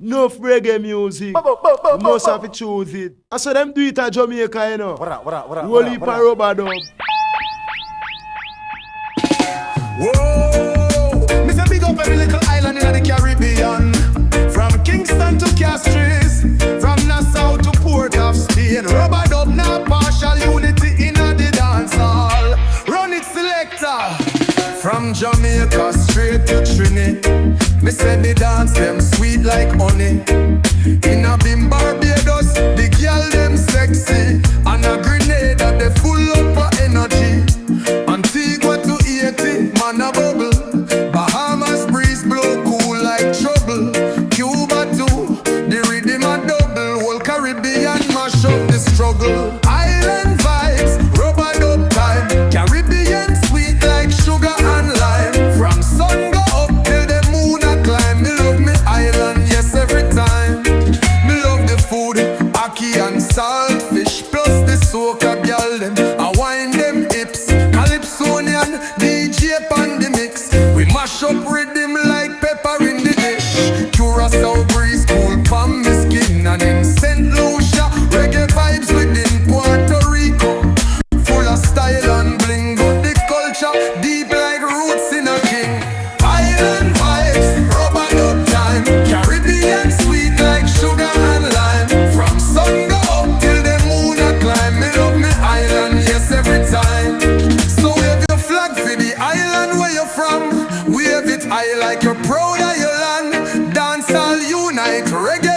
enough reggae music. You must have to choose it. I saw them do it at Jamaica, you know. Roll it for rubber dub. Whoa, Mr. Big up every little island in the Caribbean. From Kingston to Castries, from Nassau to Port of Spain. Rubber dub now partial unity in the dance hall. Run it selector. From Jamaica straight to Trinidad. Me say the dance them sweet like honey. In a Bim Barbados, the girl them sexy. And a Grenada they full up of energy. Antigua to Haiti, man a bubble. Bahamas breeze blow cool like trouble. Cuba too, the rhythm a double. Whole Caribbean mash up the struggle. Island vibes, rubber dub time. Caribbean sweet like sugar and lime. From sun go up till the moon a climb. Me love me island, yes every time. Me love the food, ackee and saltfish. Plus the soca gyal them, I wine them hips. Calypsonian, DJ pan the mix. We mash up rhythm like pepper in the dish. Curacao breeze cool palm me skin. And in St. Lucia, reggae vibes within Puerto Rico. Full of style and bling, but the culture deep like roots in a king. Island vibes, rubber dub time. Caribbean sweet like sugar and lime. From sun go up till the moon a climb. Me love me island, yes every time. So wave your flag for the island where you're from. Wave it high like you're proud of your land. Dance all unite, reggae